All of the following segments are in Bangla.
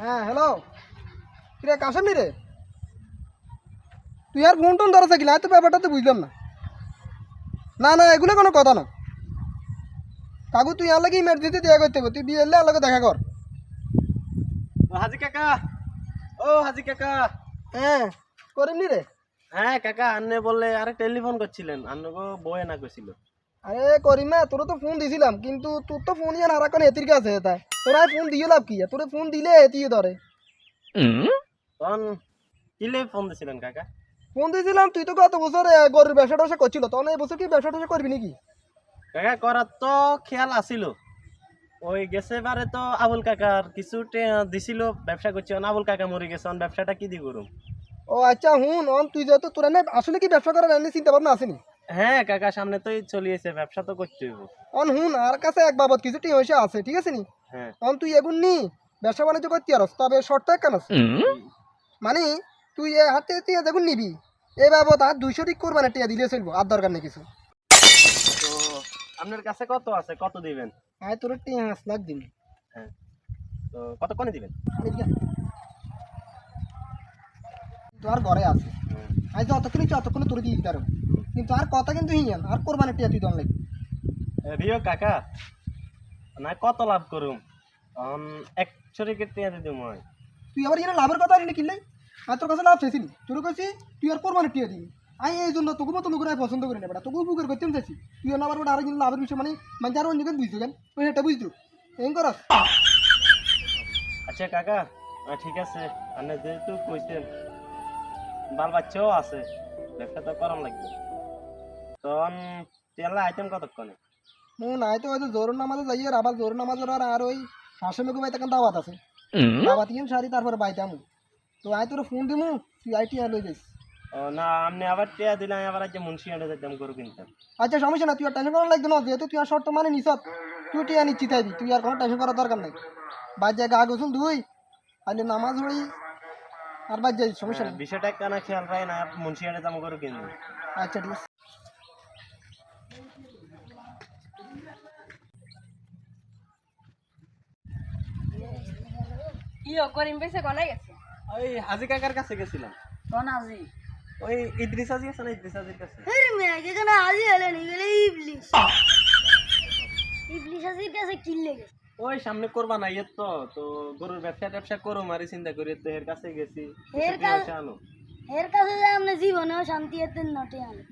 হ্যাঁ হ্যালো, কিরে কাশেম নি রে? তুই আর ফোন টোন ধরা থাকিস না, তো ব্যাপারটা তো বুঝলাম না। না না, এগুলো কোনো কথা না। কাকু তুই আর লাগে ইমার্জেন্সি দেখা করতে হবে, তুই বিয়ে এলে আর লাগে দেখা কর। ও হাজি কাকা, ও হাজি কাকা। হ্যাঁ করিম নি রে? হ্যাঁ কাকা, আন্নে বললে আরে টেলিফোন করছিলেন, আন্নে গো বয়ে না কইছিল। আরে করিম না, তোর তো ফোন দিছিলাম, কিন্তু তোর তো ফোন ইয়ান আর এখন এতির কাছে তাই তোরা ফোন দিয়ে লাভ কি? তোর ফোন দিলে এতিয়ে ধরে। তখন কিলে ফোন দিছিলেন কাকা? ফোন দিয়েছিলাম, তুই তো গত বছর গরুর ব্যবসা টবসা করছিল, তখন এই বছর কি ব্যবসা টবসা করবি নাকি? কাকা করার তো খেয়াল আছিল। ওই গেছে বারে তো আবুল কাকার কিছু দিছিল, ব্যবসা করছি, আবুল কাকা মরে গেছে, ব্যবসাটা কি দি করুম? ও আচ্ছা হুন, তুই যেহেতু তোরা না আসলে কি ব্যবসা করার এমনি চিন্তা ভাবনা আসেনি? হ্যাঁ কাকা, সামনে তোই চলিয়েছে, ব্যবসা তো করতে হইব। হুন, আর কাছে এক বাবদ কিছু টিয়া আছে, ঠিক আছে নি? হ্যাঁ তুই এগুন নি ব্যবসা বাণিজ্য করতে পারস, তবে শর্ত কেন আছে। মানে তুই এ হাতে টিয়া দেখুন নিবি, এই বাবদ আর 200 টিক করবানা টিয়া দিলে চলবো, আর দরকার নেই কিছু। তো আপনার কাছে কত আছে, কত দিবেন? আয় তোর টিয়া 5 লাখ দিন। হ্যাঁ, তো কত কোনে দিবেন? তো আর ঘরে আছে, হুম, আজ যতক্ষণ ইচ্ছা অতক্ষণ তোর দিয়ে দিতে পারো, কিন্তু আর কথা কিন্তু হিয়ান আর কোরবানি টিয়া তুই দন লাগবে। রিও কাকা, না কত লাভ করুম? 100 টিকিট টিয়া দিদি মই। তুই আবার এখানে লাভের কথা আনি কিনলে, আর তোর কাছে লাভ চেয়েছিলি, তোর কাছে তুই আর কোরবানি টিয়া দিবি। আমি এই জন্য তোকে মতো লোকের পছন্দ করি না, বেটা তোকে উপকার করতে চাইছি। তুই আবার বেটা আরো কিন্তু লাভের বিষয় মানে মানে আরো অন্য বুঝতো কেন, ওই এটা বুঝতো এই কর। আচ্ছা কাকা, ঠিক আছে, আপনি যেহেতু কইছেন, বাল বাচ্চাও আছে, ব্যবসা তো করাম লাগবে। তখন তেলা আইটেম কতক্ষণে? নাই তো হয়তো জোর নামাজে যাই, আর আবার জোর নামাজের আর ওই হাসে লোক ভাই তখন দাওয়াত আছে, দাওয়াত ইন সারি তারপরে বাইতে আমু। তো আয় তোর ফোন দিমু, তুই আইটি আর লই যাইস। ও না, আপনি আবার টিয়া দিলে আমি আবার আজ মুন্সি আনে যেতাম গরু কিনতাম। আচ্ছা সমস্যা না, তুই আর টেনশন করার লাগবে না, যেহেতু তুই আর শর্ত মানে নিছত, তুই টিয়া নিচ্ছি তাইবি, তুই আর কোনো টেনশন করার দরকার নেই। বাদ জায়গা আগে শুন দুই আইলে নামাজ হই আর বাদ যাই, সমস্যা নেই। বিষয়টা কেন খেয়াল রাখে না, মুন্সি আনে যাবো গরু কিনবো। আচ্ছা ঠিক আছে। কি করিম পেছে গলাই গেছে ওই হাজি কাকার কাছে গেছিলাম। কোন আজি ওই ইদ্রিস হাজি আছে না, ইদ্রিস হাজির কাছে। আরে মেয়ে যেখানে আজি হলে নি গেলে ইবলিশ ইবলিশ আজির কাছে কিল্লে গেছে ওই সামনে করবা না ইয়ে, তো তো গরুর ব্যবসা করো মারি চিন্তা করি, তো এর কাছে গেছি। এর কাছে আনো। এর কাছে যে আপনি জীবনেও শান্তি এতেন নটে আনে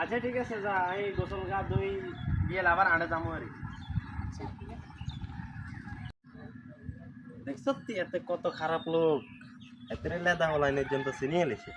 আচ্ছা ঠিক আছে, যা এই গোসল গা দুই গিয়ে আবার আড়ে যাবো আর। দেখ সত্যি এতে কত খারাপ লোক, এত লেদা হলাইনের জন্য চিনিয়ে এলেছে।